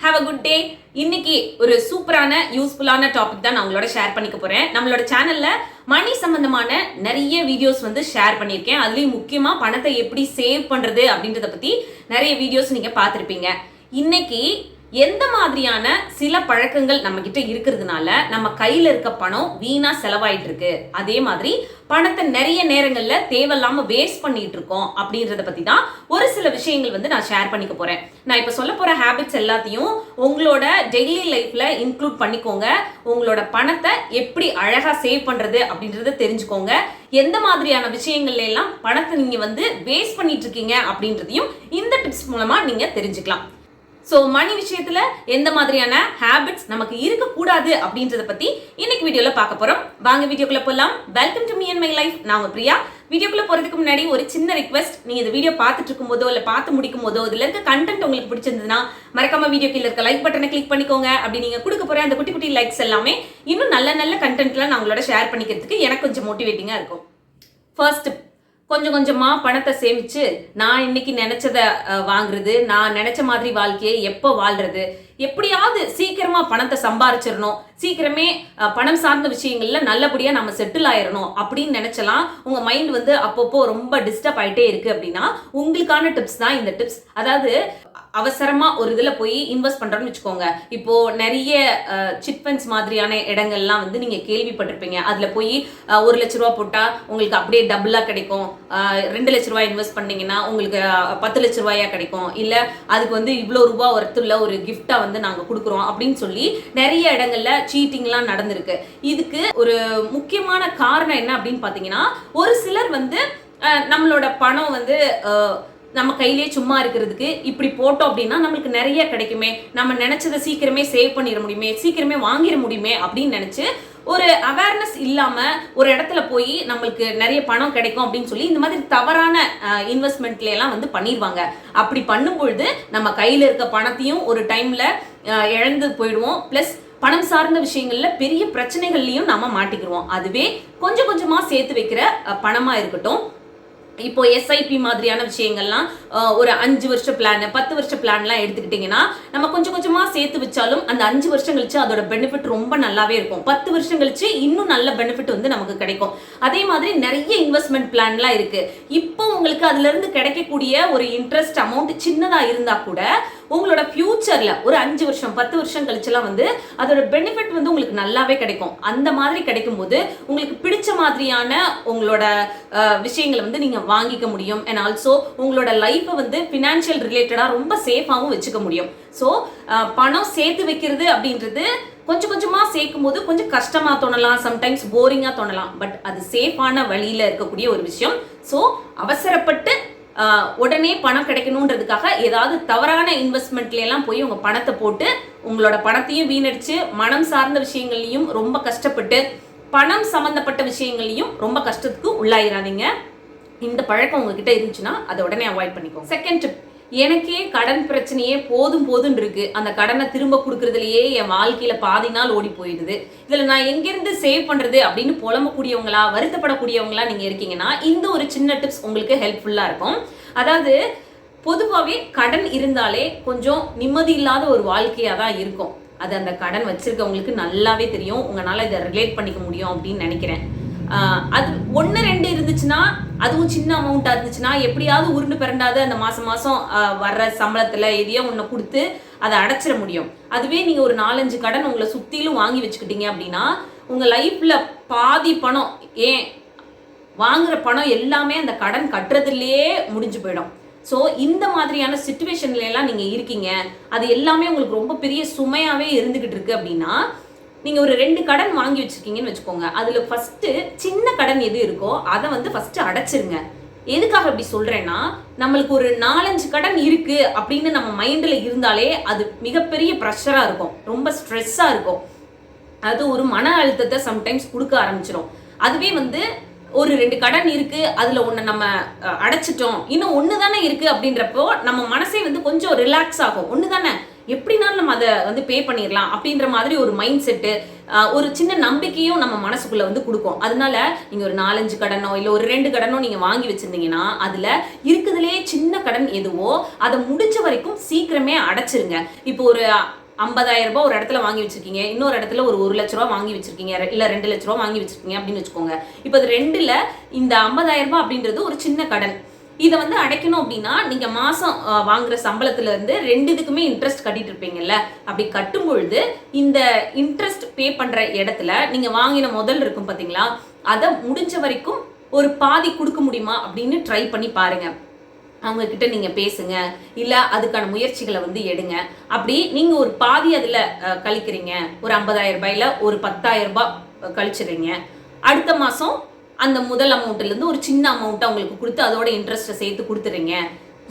Have a good day. இன்னைக்கு ஒரு சூப்பரான யூஸ்ஃபுல்லான டாபிக் தான் நான் உங்களோட ஷேர் பண்ணிக்க போறேன். நம்மளோட சேனல்ல மணி சம்பந்தமான நிறைய வீடியோஸ் ஷேர் பண்ணியிருக்கேன். அதுலயும் முக்கியமா பணத்தை எப்படி சேவ் பண்றது அப்படின்றத பத்தி நிறைய வீடியோஸ் நீங்க பார்த்திருப்பீங்க. இன்னைக்கு எந்த மாதிரியான சில பழக்கங்கள் நம்ம கிட்ட இருக்கிறதுனால நம்ம கையில இருக்க பணம் வீணா செலவாயிட்டு இருக்கு, அதே மாதிரி பணத்தை நிறைய நேரங்கள்ல தேவையில்லாம வேஸ்ட் பண்ணிட்டு இருக்கோம் அப்படின்றத பத்தி தான் ஒரு சில விஷயங்கள் நான் ஷேர் பண்ணிக்க போறேன். நான் இப்ப சொல்ல போற ஹேபிட்ஸ் எல்லாத்தையும் உங்களோட டெய்லி லைஃப்ல இன்க்ளூட் பண்ணிக்கோங்க. உங்களோட பணத்தை எப்படி அழகா சேவ் பண்றது அப்படின்றத தெரிஞ்சுக்கோங்க. எந்த மாதிரியான விஷயங்கள்ல எல்லாம் பணத்தை நீங்க வேஸ்ட் பண்ணிட்டு இருக்கீங்க அப்படின்றதையும் இந்த டிப்ஸ் மூலமா நீங்க தெரிஞ்சுக்கலாம். சோ மணி விஷயத்துல எந்த மாதிரியான ஹேபிட்ஸ் நமக்கு இருக்கக்கூடாது அப்படின்றத பத்தி இன்னைக்கு வீடியோல பார்க்க போறோம். வாங்க வீடியோக்குள்ள போலாம். Welcome to me and my life. நான் உங்க பிரியா. வீடியோக்குள்ள போறதுக்கு முன்னாடி ஒரு சின்ன ரிக்வெஸ்ட், நீங்க இந்த வீடியோ பார்த்துட்டு இருக்கும் போதோ இல்ல பார்த்து முடிக்கும் போதோ இதுல இருக்க கண்டென்ட் உங்களுக்கு பிடிச்சிருந்ததுன்னா மறக்காம வீடியோ கீழ இருக்க லைக் பட்டனை கிளிக் பண்ணிக்கோங்க. அப்படி நீங்க கொடுக்க போற அந்த குட்டி குட்டி லைக்ஸ் எல்லாமே இன்னும் நல்ல நல்ல கண்டென்ட்லாம் நான் உங்களோட ஷேர் பண்ணிக்கிறதுக்கு எனக்கு கொஞ்சம் மோட்டிவேட்டிங்கா இருக்கும். ஃபர்ஸ்ட், கொஞ்சம் கொஞ்சமா பணத்தை சேமிச்சு நான் இன்னைக்கு நினைச்சத வாங்குறது, நான் நினைச்ச மாதிரி வாழ்க்கையை எப்போ வாழ்றது, எப்படியாவது சீக்கிரமா பணத்தை சம்பாரிச்சிடணும், சீக்கிரமே பணம் சார்ந்த விஷயங்கள்ல நல்லபடியா நம்ம செட்டில் ஆயிடணும் அப்படின்னு நினைச்சலாம். உங்க மைண்ட் அப்பப்போ ரொம்ப டிஸ்டர்ப் ஆயிட்டே இருக்கு அப்படின்னா உங்களுக்கான டிப்ஸ் தான் இந்த டிப்ஸ். அதாவது அவசரமா ஒரு இதுல போய் இன்வெஸ்ட் பண்றோம்னு வச்சுக்கோங்க. இப்போ நிறைய சிட் ஃபண்ட்ஸ் மாதிரியான இடங்கள்லாம் நீங்க கேள்விப்பட்டிருப்பீங்க. அதுல போய் 1 லட்ச ரூபா போட்டா உங்களுக்கு அப்படியே டபுளா கிடைக்கும், 2 லட்ச ரூபாய் இன்வெஸ்ட் பண்ணீங்கன்னா உங்களுக்கு 10 லட்ச ரூபாயா கிடைக்கும், இல்ல அதுக்கு இவ்வளவு ரூபாய் ஒருத்துல ஒரு கிஃப்டா நாங்க கொடுக்குறோம் அப்படின்னு சொல்லி நிறைய இடங்கள்ல சீட்டிங்லாம் நடந்திருக்கு. இதுக்கு ஒரு முக்கியமான காரணம் என்ன அப்படின்னு பாத்தீங்கன்னா, ஒரு சிலர் நம்மளோட பணம் நம்ம கையிலே சும்மா இருக்கிறதுக்கு இப்படி போட்டோம் அப்படின்னா நம்மளுக்கு நிறைய கிடைக்குமே, நம்ம நினைச்சதை சீக்கிரமே சேவ் பண்ணிட முடியுமே, சீக்கிரமே வாங்கிட முடியுமே அப்படின்னு நினைச்சு ஒரு அவேர்னஸ் இல்லாம ஒரு இடத்துல போய் நம்மளுக்கு நிறைய பணம் கிடைக்கும் அப்படின்னு சொல்லி இந்த மாதிரி தவறான இன்வெஸ்ட்மெண்ட்ல எல்லாம் பண்ணிடுவாங்க. அப்படி பண்ணும்பொழுது நம்ம கையில இருக்க பணத்தையும் ஒரு டைம்ல இழந்து போயிடுவோம். பிளஸ் பணம் சார்ந்த விஷயங்கள்ல பெரிய பிரச்சனைகள்லயும் நாம மாட்டிக்கிறோம். அதுவே கொஞ்சம் கொஞ்சமா சேர்த்து வைக்கிற பணமா இருக்கட்டும். இப்போ எஸ்ஐபி மாதிரியான விஷயங்கள்லாம் ஒரு 5 வருஷ பிளான் 10 வருஷ பிளான்லாம் எடுத்துக்கிட்டீங்கன்னா நம்ம கொஞ்சம் கொஞ்சமா சேர்த்து வச்சாலும் அந்த 5 வருஷம் கழிச்சு அதோட பெனிஃபிட் ரொம்ப நல்லாவே இருக்கும். 10 வருஷம் கழிச்சு இன்னும் நல்ல பெனிஃபிட் நமக்கு கிடைக்கும். அதே மாதிரி நிறைய இன்வெஸ்ட்மெண்ட் பிளான்லாம் இருக்கு. இப்போ உங்களுக்கு அதுல இருந்து கிடைக்கக்கூடிய ஒரு இன்ட்ரெஸ்ட் அமௌண்ட் சின்னதா இருந்தா கூட உங்களோட ஃபியூச்சர்ல ஒரு 5 வருஷம் 10 வருஷம் கழிச்சுலாம் அதோட பெனிஃபிட் உங்களுக்கு நல்லாவே கிடைக்கும். அந்த மாதிரி கிடைக்கும் போது உங்களுக்கு பிடிச்ச மாதிரியான உங்களோட விஷயங்களை நீங்க வாங்கிக்க முடியும். அண்ட் ஆல்சோ உங்களோட லைஃபை ஃபினான்ஷியல் ரிலேட்டடா ரொம்ப சேஃபாகவும் வச்சுக்க முடியும். ஸோ பணம் சேர்த்து வைக்கிறது அப்படின்றது கொஞ்சம் கொஞ்சமா சேர்க்கும் போது கொஞ்சம் கஷ்டமா தோணலாம், சம்டைம்ஸ் போரிங்கா தோணலாம். பட் அது சேஃபான வழியில இருக்கக்கூடிய ஒரு விஷயம். ஸோ அவசரப்பட்டு உடனே பணம் கிடைக்கணுன்றதுக்காக ஏதாவது தவறான இன்வெஸ்ட்மெண்ட்ல எல்லாம் போய் உங்க பணத்தை போட்டு உங்களோட பணத்தையும் வீணடிச்சு மனம் சார்ந்த விஷயங்களையும் ரொம்ப கஷ்டப்பட்டு பணம் சம்பந்தப்பட்ட விஷயங்களையும் ரொம்ப கஷ்டத்துக்கு உள்ளாயிராதீங்க. இந்த பழக்கம் உங்ககிட்ட இருந்துச்சுன்னா அதை உடனே அவாய்ட் பண்ணிக்கோங்க. செகண்ட் டிப், எனக்கே கடன் பிரச்சனையே போதும் போதுன்னு இருக்கு, அந்த கடனை திரும்ப கொடுக்கறதுலயே என் வாழ்க்கையில பாதி நாள் ஓடி போயிடுது, இதுல நான் எங்கிருந்து சேவ் பண்றது அப்படின்னு புலம்பக்கூடியவங்களா வருத்தப்படக்கூடியவங்களா நீங்க இருக்கீங்கன்னா இந்த ஒரு சின்ன டிப்ஸ் உங்களுக்கு ஹெல்ப்ஃபுல்லா இருக்கும். அதாவது பொதுவாகவே கடன் இருந்தாலே கொஞ்சம் நிம்மதி இல்லாத ஒரு வாழ்க்கையா தான் இருக்கும். அது அந்த கடன் வச்சிருக்கவங்களுக்கு நல்லாவே தெரியும். உங்களால இதை ரிலேட் பண்ணிக்க முடியும் அப்படின்னு நினைக்கிறேன். அது 1-2 இருந்துச்சுன்னா, அதுவும் சின்ன அமௌண்டா இருந்துச்சுன்னா எப்படியாவது உருண்டு பிறண்டாது அந்த மாசம் வர்ற சம்பளத்துல எதையோ ஒண்ணு கொடுத்து அதை அடைச்சிட முடியும். அதுவே நீங்க ஒரு 4-5 கடன் உங்களை சுத்திலும் வாங்கி வச்சுக்கிட்டீங்க அப்படின்னா உங்க லைஃப்ல பாதி பணம், ஏன் வாங்குற பணம் எல்லாமே அந்த கடன் கட்டுறதுலயே முடிஞ்சு போயிடும். ஸோ இந்த மாதிரியான சிச்சுவேஷன்ல எல்லாம் நீங்க இருக்கீங்க, அது எல்லாமே உங்களுக்கு ரொம்ப பெரிய சுமையாவே இருந்துகிட்டு இருக்கு அப்படின்னா நீங்க ஒரு 2 கடன் வாங்கி வச்சிருக்கீங்கன்னு வச்சுக்கோங்க. அதுல ஃபர்ஸ்ட் சின்ன கடன் எது இருக்கோ அதை ஃபர்ஸ்ட் அடைச்சிருங்க. எதுக்காக அப்படி சொல்றேன்னா, நம்மளுக்கு ஒரு 4-5 கடன் இருக்கு அப்படின்னு நம்ம மைண்ட்ல இருந்தாலே அது மிகப்பெரிய ப்ரெஷரா இருக்கும், ரொம்ப ஸ்ட்ரெஸ்ஸா இருக்கும். அது ஒரு மன அழுத்தத்தை சம்டைம்ஸ் கொடுக்க ஆரம்பிச்சிடும். அதுவே ஒரு 2 கடன் இருக்கு, அதுல ஒண்ணு நம்ம அடைச்சிட்டோம், இன்னும் 1 தானே இருக்கு அப்படின்றப்போ நம்ம மனசே கொஞ்சம் ரிலாக்ஸ் ஆகும். 1 தானே, எப்படினாலும் நம்ம அதை வந்து பே பண்ணிடலாம் அப்படின்ற மாதிரி ஒரு மைண்ட் செட்டு, ஒரு சின்ன நம்பிக்கையும் நம்ம மனசுக்குள்ள வந்து கொடுக்கும். அதனால நீங்க ஒரு 4-5 கடனோ இல்ல ஒரு 2 கடனோ நீங்க வாங்கி வச்சிருந்தீங்கன்னா அதுல இருக்குதுலயே சின்ன கடன் எதுவோ அதை முடிஞ்ச வரைக்கும் சீக்கிரமே அடைச்சிருங்க. இப்போ ஒரு 50,000 ரூபாய் ஒரு இடத்துல வாங்கி வச்சிருக்கீங்க, இன்னொரு இடத்துல ஒரு 1 லட்ச ரூபா வாங்கி வச்சிருக்கீங்க, இல்ல 2 லட்ச ரூபா வாங்கி வச்சிருக்கீங்க அப்படின்னு வச்சுக்கோங்க. இப்போ அது 2ல இந்த 50,000 ரூபாய் அப்படின்றது ஒரு சின்ன கடன். இதை வந்து அடைக்கணும் அப்படின்னா நீங்க மாசம் வாங்குற சம்பளத்துல இருந்து 2 இதுக்குமே இன்ட்ரெஸ்ட் கட்டிட்டு இருப்பீங்கல்ல. அப்படி கட்டும் பொழுது இந்த இன்ட்ரெஸ்ட் பே பண்ற இடத்துல நீங்க வாங்கின முதல் இருக்கும் பாத்தீங்களா, அதை முடிஞ்ச வரைக்கும் ஒரு பாதி கொடுக்க முடியுமா அப்படின்னு ட்ரை பண்ணி பாருங்க. அவங்க கிட்ட நீங்க பேசுங்க, இல்ல அதுக்கான முயற்சிகளை வந்து எடுங்க. அப்படி நீங்க ஒரு பாதி அதுல கழிக்கிறீங்க, ஒரு 50,000 ரூபாயில ஒரு 10,000 ரூபாய் கழிச்சிடுறீங்க. அடுத்த மாசம் அந்த முதல் அமௌண்ட்ல இருந்து ஒரு சின்ன அமௌண்ட் அவங்களுக்கு கொடுத்து அதோட இன்ட்ரெஸ்ட்டை சேர்த்து கொடுத்துறீங்க.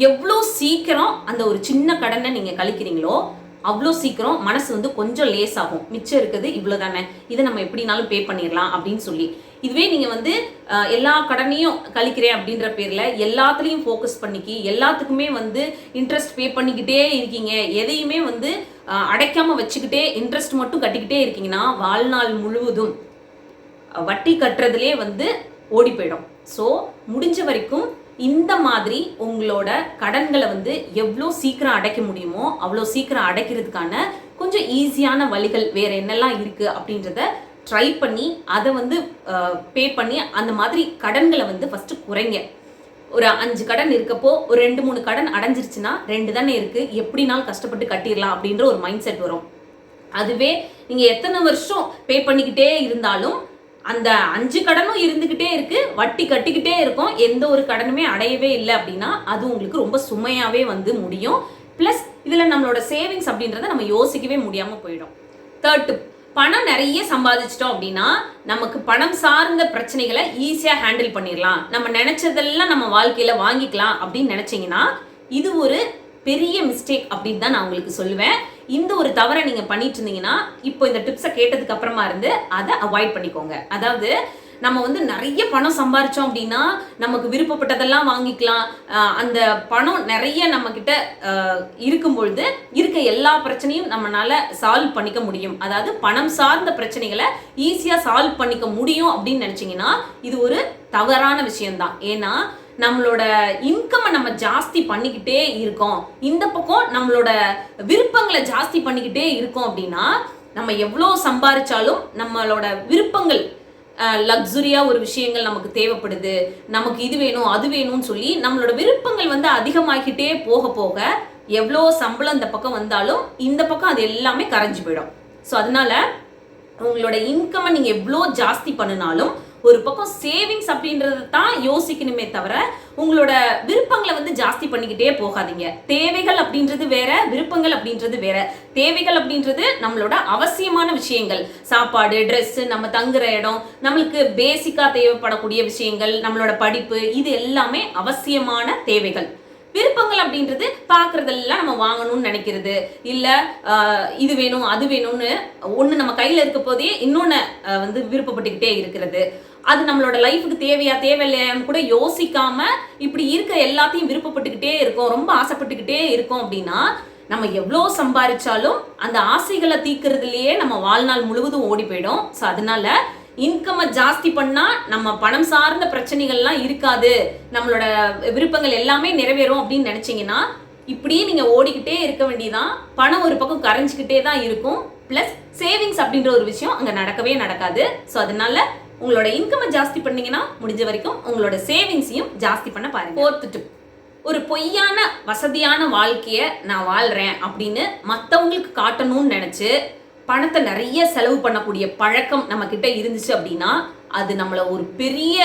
எவ்வளோ சீக்கிரம் அந்த ஒரு சின்ன கடனை நீங்க கழிக்கிறீங்களோ அவ்வளோ சீக்கிரம் மனசு வந்து கொஞ்சம் லேஸ் ஆகும். மிச்சம் இருக்குது இவ்வளோதானே, இதை நம்ம எப்படினாலும் பே பண்ணிடலாம் அப்படின்னு சொல்லி. இதுவே நீங்க வந்து எல்லா கடனையும் கழிக்கிறேன் அப்படின்ற பேர்ல எல்லாத்துலயும் ஃபோக்கஸ் பண்ணிக்கி எல்லாத்துக்குமே வந்து இன்ட்ரெஸ்ட் பே பண்ணிக்கிட்டே இருக்கீங்க, எதையுமே வந்து அடைக்காம வச்சுக்கிட்டே இன்ட்ரெஸ்ட் மட்டும் கட்டிக்கிட்டே இருக்கீங்கன்னா வாழ்நாள் முழுவதும் வட்டி கட்டுறதுலே வந்து ஓடி போயிடும். ஸோ முடிஞ்ச வரைக்கும் இந்த மாதிரி உங்களோட கடன்களை வந்து எவ்வளோ சீக்கிரம் அடைக்க முடியுமோ அவ்வளோ சீக்கிரம் அடைக்கிறதுக்கான கொஞ்சம் ஈஸியான வழிகள் வேற என்னெல்லாம் இருக்கு அப்படின்றத ட்ரை பண்ணி அதை வந்து பே பண்ணி அந்த மாதிரி கடன்களை வந்து ஃபர்ஸ்ட் குறைங்க. ஒரு 5 கடன் இருக்கப்போ ஒரு 2-3 கடன் அடைஞ்சிருச்சுன்னா 2 தானே இருக்கு, எப்படினாலும் கஷ்டப்பட்டு கட்டிடலாம் அப்படின்ற ஒரு மைண்ட் செட் வரும். அதுவே நீங்க எத்தனை வருஷம் பே பண்ணிக்கிட்டே இருந்தாலும் அந்த 5 கடனும் இருந்துகிட்டே இருக்கு, வட்டி கட்டிக்கிட்டே இருக்கும், எந்த ஒரு கடனுமே அடையவே இல்லை அப்படின்னா அது உங்களுக்கு ரொம்ப சுமையாவே வந்து முடியும். பிளஸ் இதுல நம்மளோட சேவிங்ஸ் அப்படின்றத நம்ம யோசிக்கவே முடியாம போயிடும். தேர்ட், பணம் நிறைய சம்பாதிச்சிட்டோம் அப்படின்னா நமக்கு பணம் சார்ந்த பிரச்சனைகளை ஈஸியா ஹேண்டில் பண்ணிடலாம், நம்ம நினைச்சதெல்லாம் நம்ம வாழ்க்கையில வாங்கிக்கலாம் அப்படின்னு நினைச்சீங்கன்னா இது ஒரு பெரிய மிஸ்டேக் அப்படின்னு தான் நான் உங்களுக்கு சொல்லுவேன். இந்த ஒரு தவறை நீங்க பண்ணிட்டு இருந்தீங்கன்னா இப்போ இந்த டிப்ஸை கேட்டதுக்கு அப்புறமா இருந்து அதை அவாய்ட் பண்ணிக்கோங்க. அதாவது நம்ம வந்து நிறைய பணம் சம்பாரிச்சோம் அப்படின்னா நமக்கு விருப்பப்பட்டதெல்லாம் வாங்கிக்கலாம், அந்த பணம் நிறைய நம்ம கிட்ட இருக்கும் பொழுது இருக்க எல்லா பிரச்சனையும் நம்மளால சால்வ் பண்ணிக்க முடியும். அதாவது பணம் சார்ந்த பிரச்சனைகளை ஈஸியா சால்வ் பண்ணிக்க முடியும் அப்படின்னு நினைச்சீங்கன்னா இது ஒரு தவறான விஷயம்தான். ஏன்னா நம்மளோட இன்கம் நம்ம ஜாஸ்தி பண்ணிக்கிட்டே இருக்கோம், இந்த பக்கம் நம்மளோட விருப்பங்களை ஜாஸ்தி பண்ணிக்கிட்டே இருக்கோம் அப்படின்னா நம்ம எவ்வளோ சம்பாரிச்சாலும் நம்மளோட விருப்பங்கள் லக்ஸுரியா ஒரு விஷயங்கள் நமக்கு தேவைப்படுது, நமக்கு இது வேணும் அது வேணும்னு சொல்லி நம்மளோட விருப்பங்கள் வந்து அதிகமாகிட்டே போக போக எவ்வளோ சம்பளம் இந்த பக்கம் வந்தாலும் இந்த பக்கம் அது எல்லாமே கரைஞ்சு போயிடும். ஸோ அதனால உங்களோட இன்கம்மை நீங்க எவ்வளோ ஜாஸ்தி பண்ணினாலும் ஒரு பக்கம் சேவிங்ஸ் அப்படின்றது தான் யோசிக்கணுமே தவிர உங்களோட விருப்பங்களை வந்து ஜாஸ்தி பண்ணிக்கிட்டே போகாதீங்க. தேவைகள் அப்படின்றது வேற, விருப்பங்கள் அப்படின்றது வேற. தேவைகள் அப்படின்றது நம்மளோட அவசியமான விஷயங்கள், சாப்பாடு, ட்ரெஸ், நம்ம தங்குற இடம், நம்மளுக்கு பேசிக்கா தேவைப்படக்கூடிய விஷயங்கள், நம்மளோட படிப்பு, இது எல்லாமே அவசியமான தேவைகள். விருப்பங்கள் அப்படின்றது பாக்குறதெல்லாம் நம்ம வாங்கணும்னு நினைக்கிறது, இல்ல இது வேணும் அது வேணும்னு ஒண்ணு நம்ம கையில இருக்க போதே இன்னொன்னு வந்து விருப்பப்பட்டுக்கிட்டே இருக்கிறது. அது நம்மளோட லைஃபுக்கு தேவையா தேவையில்லையான்னு கூட யோசிக்காம இப்படி இருக்க எல்லாத்தையும் விருப்பப்பட்டுக்கிட்டே இருக்கோம், ரொம்ப ஆசைப்பட்டுக்கிட்டே இருக்கோம் அப்படின்னா நம்ம எவ்வளோ சம்பாதிச்சாலும் அந்த ஆசைகளை தீர்க்கறதுலயே நம்ம வாழ்நாள் முழுவதும் ஓடி போயிடும். ஸோ அதனால இன்கம் ஜாஸ்தி பண்ணா நம்ம பணம் சார்ந்த பிரச்சனைகள்லாம் இருக்காது, நம்மளோட விருப்பங்கள் எல்லாமே நிறைவேறும் அப்படின்னு நினைச்சீங்கன்னா இப்படியே நீங்க ஓடிக்கிட்டே இருக்க வேண்டியதான். பணம் ஒரு பக்கம் கரைஞ்சிக்கிட்டே தான் இருக்கும், பிளஸ் சேவிங்ஸ் அப்படின்ற ஒரு விஷயம் அங்க நடக்கவே நடக்காது. ஸோ அதனால உங்களோட இன்கம் ஜாஸ்தி பண்ணீங்கன்னா முடிஞ்ச வரைக்கும் உங்களோட சேவிங்ஸையும் ஜாஸ்தி பண்ண பாருங்க. ஃபோர்த் டிப், ஒரு பொய்யான வசதியான வாழ்க்கைய நான் வாழ்றேன் அப்படின்னு மற்றவங்களுக்கு காட்டணும்னு நினைச்சு பணத்தை நிறைய செலவு பண்ணக்கூடிய பழக்கம் நம்ம கிட்ட இருந்துச்சு அப்படின்னா அது நம்மளை ஒரு பெரிய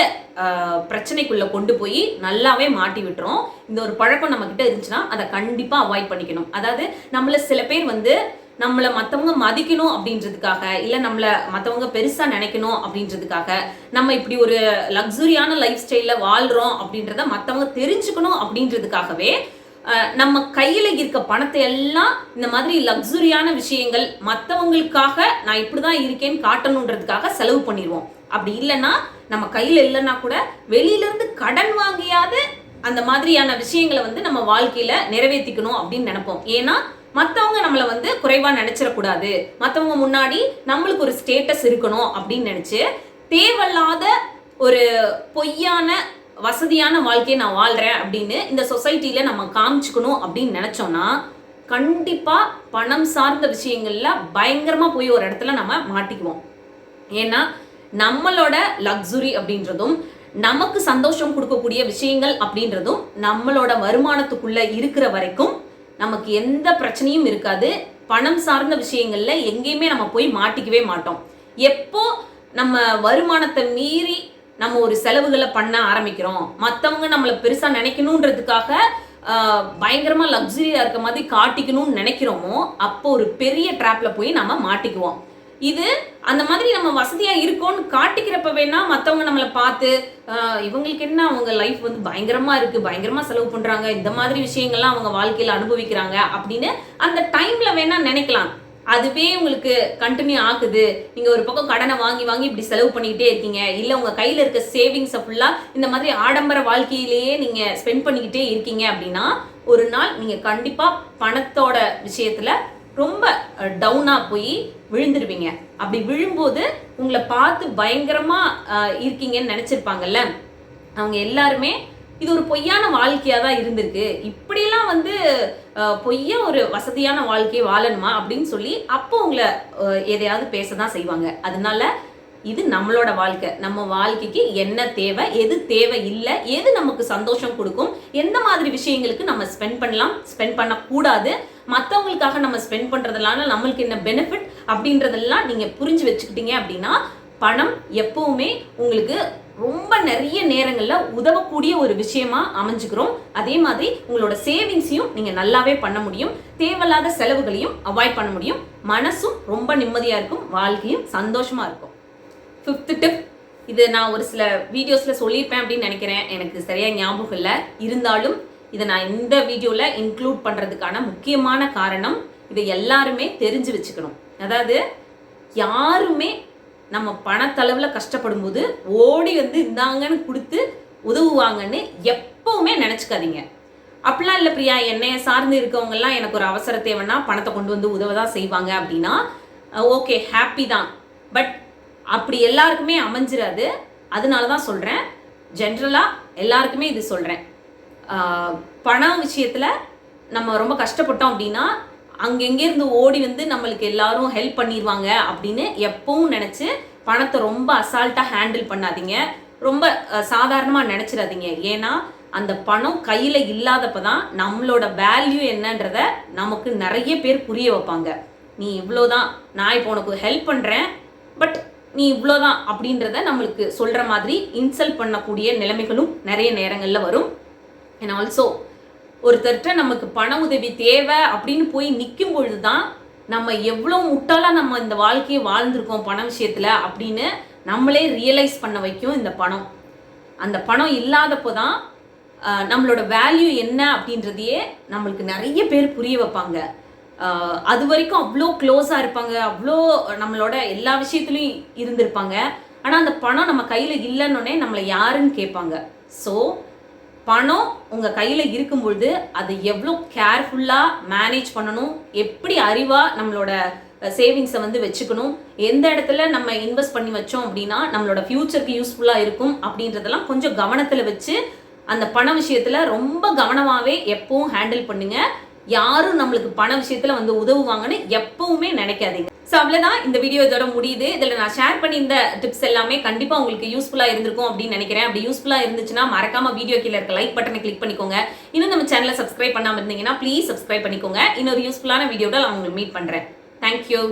பிரச்சனைக்குள்ள கொண்டு போய் நல்லாவே மாட்டி விட்டுரும். இந்த ஒரு பழக்கம் நம்ம கிட்ட இருந்துச்சுன்னா அதை கண்டிப்பா அவாய்ட் பண்ணிக்கணும். அதாவது நம்மள சில பேர் வந்து நம்மளை மற்றவங்க மதிக்கணும் அப்படின்றதுக்காக, இல்லை நம்மளை மற்றவங்க பெருசா நினைக்கணும் அப்படின்றதுக்காக, நம்ம இப்படி ஒரு லக்ஸுரியான லைஃப் ஸ்டைல்ல வாழ்றோம் அப்படின்றத மற்றவங்க தெரிஞ்சுக்கணும் அப்படின்றதுக்காகவே நம்ம கையில இருக்க பணத்தை எல்லாம் இந்த மாதிரி லக்ஸுரியான விஷயங்கள் மற்றவங்களுக்காக நான் இப்படிதான் இருக்கேன்னு காட்டணுன்றதுக்காக செலவு பண்ணிடுவோம். அப்படி இல்லைன்னா நம்ம கையில இல்லைன்னா கூட வெளியில இருந்து கடன் வாங்கியாவது அந்த மாதிரியான விஷயங்களை வந்து நம்ம வாழ்க்கையில நிறைவேற்றிக்கணும் அப்படின்னு நினைப்போம். ஏன்னா மற்றவங்க நம்மளை வந்து குறைவா நினைச்சிடக்கூடாது, மற்றவங்க முன்னாடி நம்மளுக்கு ஒரு ஸ்டேட்டஸ் இருக்கணும் அப்படின்னு நினைச்சு தேவையில்லாத ஒரு பொய்யான வசதியான வாழ்க்கையை நான் வாழ்றேன் அப்படின்னு இந்த சொசைட்டில நம்ம காமிச்சுக்கணும் அப்படின்னு நினைச்சோம்னா கண்டிப்பா பணம் சார்ந்த விஷயங்கள்ல பயங்கரமா போய் ஒரு இடத்துல நம்ம மாட்டிக்குவோம். ஏன்னா நம்மளோட லக்ஸுரி அப்படின்றதும் நமக்கு சந்தோஷம் கொடுக்கக்கூடிய விஷயங்கள் அப்படின்றதும் நம்மளோட வருமானத்துக்குள்ள இருக்கிற வரைக்கும் நமக்கு எந்த பிரச்சனையும் இருக்காது. பணம் சார்ந்த விஷயங்கள்ல எங்கேயுமே நம்ம போய் மாட்டிக்கவே மாட்டோம். எப்போ நம்ம வருமானத்தை மீறி நம்ம ஒரு செலவுகளை பண்ண ஆரம்பிக்கிறோம், மற்றவங்க நம்மளை பெருசா நினைக்கணுன்றதுக்காக பயங்கரமா லக்ஸுரியா இருக்க மாதிரி காட்டிக்கணும்னு நினைக்கிறோமோ அப்போ ஒரு பெரிய ட்ராப்ல போய் நம்ம மாட்டிக்குவோம். இது அந்த மாதிரி நம்ம வசதியா இருக்கோம்னு காட்டிக்கிறப்ப வேணா மற்றவங்க நம்மளை பார்த்து இவங்களுக்கு என்ன அவங்க லைஃப் வந்து பயங்கரமா இருக்கு, பயங்கரமா செலவு பண்றாங்க, இந்த மாதிரி விஷயங்கள்லாம் அவங்க வாழ்க்கையில அனுபவிக்கிறாங்க அப்படின்னு அந்த டைம்ல வேணா நினைக்கலாம். அதுவே உங்களுக்கு கண்டினியூ ஆகுது, நீங்க ஒரு பக்கம் கடனை வாங்கி வாங்கி இப்படி செலவு பண்ணிக்கிட்டே இருக்கீங்க, இல்ல உங்க கையில இருக்க சேவிங்ஸை ஃபுல்லா இந்த மாதிரி ஆடம்பர வாழ்க்கையிலேயே நீங்க ஸ்பெண்ட் பண்ணிக்கிட்டே இருக்கீங்க அப்படின்னா ஒரு நாள் நீங்க கண்டிப்பா பணத்தோட விஷயத்துல ரொம்ப டவுனா போய் விழுந்துருவீங்க. அப்படி விழும்போது உங்களை பார்த்து பயங்கரமா இருக்கீங்கன்னு நினைச்சிருப்பாங்கல்ல, அவங்க எல்லாருமே இது ஒரு பொய்யான வாழ்க்கையா தான் இருந்திருக்கு, இப்படியெல்லாம் வந்து பொய்யா ஒரு வசதியான வாழ்க்கையை வாழணுமா அப்படின்னு சொல்லி அப்போ உங்களை எதையாவது பேசதான் செய்வாங்க. அதனால இது நம்மளோட வாழ்க்கை, நம்ம வாழ்க்கைக்கு என்ன தேவை, எது தேவை இல்லை, எது நமக்கு சந்தோஷம் கொடுக்கும், எந்த மாதிரி விஷயங்களுக்கு நம்ம ஸ்பெண்ட் பண்ணலாம், ஸ்பெண்ட் பண்ணக்கூடாது, மற்றவங்களுக்காக நம்ம ஸ்பெண்ட் பண்றதுனால நம்மளுக்கு என்ன பெனிஃபிட் அப்படின்றதெல்லாம் நீங்க புரிஞ்சு வச்சுக்கிட்டீங்க அப்படின்னா பணம் எப்பவுமே உங்களுக்கு ரொம்ப நிறைய நேரங்கள்ல உதவக்கூடிய ஒரு விஷயமா அமைஞ்சுக்கிறோம். அதே மாதிரி உங்களோட சேவிங்ஸையும் நீங்க நல்லாவே பண்ண முடியும், தேவையில்லாத செலவுகளையும் அவாய்ட் பண்ண முடியும், மனசும் ரொம்ப நிம்மதியா இருக்கும், வாழ்க்கையும் சந்தோஷமா இருக்கும். 5th டிப், இது நான் ஒரு சில வீடியோஸ்ல சொல்லியிருப்பேன் அப்படின்னு நினைக்கிறேன், எனக்கு சரியா ஞாபகம் இல்லை, இருந்தாலும் இதை நான் இந்த வீடியோல இன்க்ளூட் பண்றதுக்கான முக்கியமான காரணம் இதை எல்லாருமே தெரிஞ்சு வச்சுக்கணும். அதாவது யாருமே நம்ம பணத்தளவுல கஷ்டப்படும் போது ஓடி வந்து இந்தாங்கன்னு கொடுத்து உதவுவாங்கன்னு எப்பவுமே நினைச்சுக்காதீங்க. அப்படிலாம் இல்லை பிரியா, என்னைய சார்ந்து இருக்கவங்க எல்லாம் எனக்கு ஒரு அவசர தேவைன்னா பணத்தை கொண்டு வந்து உதவதான் செய்வாங்க அப்படின்னா ஓகே, ஹாப்பி தான். பட் அப்படி எல்லாருக்குமே அமைஞ்சிடாது. அதனாலதான் சொல்றேன், ஜென்ரலா எல்லாருக்குமே இது சொல்றேன். பணம் விஷயத்துல நம்ம ரொம்ப கஷ்டப்பட்டோம் அப்படின்னா அங்கெங்கேருந்து ஓடி வந்து நம்மளுக்கு எல்லாரும் ஹெல்ப் பண்ணிடுவாங்க அப்படின்னு எப்பவும் நினைச்சு பணத்தை ரொம்ப அசால்ட்டா ஹேண்டில் பண்ணாதீங்க, ரொம்ப சாதாரணமா நினைச்சிடாதீங்க. ஏன்னா அந்த பணம் கையில இல்லாதப்பதான் நம்மளோட வேல்யூ என்னன்றத நமக்கு நிறைய பேர் புரிய வைப்பாங்க. நீ இவ்வளோதான், நான் இப்போ உனக்கு ஹெல்ப் பண்றேன், பட் நீ இவ்வளோதான் அப்படின்றத நம்மளுக்கு சொல்ற மாதிரி இன்சல்ட் பண்ணக்கூடிய நிலைமைகளும் நிறைய நேரங்கள்ல வரும். அண்ட் ஆல்சோ ஒருத்தர்கிட்ட நமக்கு பண உதவி தேவை அப்படின்னு போய் நிற்கும் பொழுதுதான் நம்ம எவ்வளோ முட்டாளா நம்ம இந்த வாழ்க்கையை வாழ்ந்திருக்கோம் பண விஷயத்துல அப்படின்னு நம்மளே ரியலைஸ் பண்ண வைக்கும் இந்த பணம். அந்த பணம் இல்லாதப்போதான் நம்மளோட வேல்யூ என்ன அப்படின்றதையே நம்மளுக்கு நிறைய பேர் புரிய வைப்பாங்க. அது வரைக்கும் அவ்வளோ க்ளோஸாக இருப்பாங்க, அவ்வளோ நம்மளோட எல்லா விஷயத்துலையும் இருந்திருப்பாங்க. ஆனால் அந்த பணம் நம்ம கையில் இல்லைன்னொன்னே நம்மளை யாருன்னு கேட்பாங்க. ஸோ பணம் உங்கள் கையில் இருக்கும்பொழுது அதை எவ்வளோ கேர்ஃபுல்லாக மேனேஜ் பண்ணணும், எப்படி அறிவாக நம்மளோட சேவிங்ஸை வந்து வச்சுக்கணும், எந்த இடத்துல நம்ம இன்வெஸ்ட் பண்ணி வச்சோம் அப்படின்னா நம்மளோட ஃபியூச்சருக்கு யூஸ்ஃபுல்லாக இருக்கும் அப்படின்றதெல்லாம் கொஞ்சம் கவனத்தில் வச்சு அந்த பண விஷயத்தில் ரொம்ப கவனமாகவே எப்பவும் ஹேண்டில் பண்ணுங்க. யாரும் நம்மளுக்கு பண விஷயத்துல வந்து உதவுவாங்கன்னு எப்பவுமே நினைக்காதீங்க. ஸோ அவ்வளோதான், இந்த வீடியோ இதோட முடியுது. இதில் நான் ஷேர் பண்ணி இந்த டிப்ஸ் எல்லாமே கண்டிப்பாக உங்களுக்கு யூஸ்ஃபுல்லாக இருந்திருக்கும் அப்படின்னு நினைக்கிறேன். அப்படி யூஸ்ஃபுல்லாக இருந்துச்சுன்னா மறக்காம வீடியோ கீழே இருக்க லைக் பட்டனை கிளிக் பண்ணிக்கோங்க. இன்னும் நம்ம சேனலை சப்ஸ்கிரைப் பண்ணாமல் இருந்தீங்கன்னா ப்ளீஸ் சப்ஸ்கிரைப் பண்ணிக்கோங்க. இன்னொரு யூஸ்ஃபுல்லான வீடியோவில் நான் உங்களுக்கு மீட் பண்ணுறேன். தேங்க்யூ.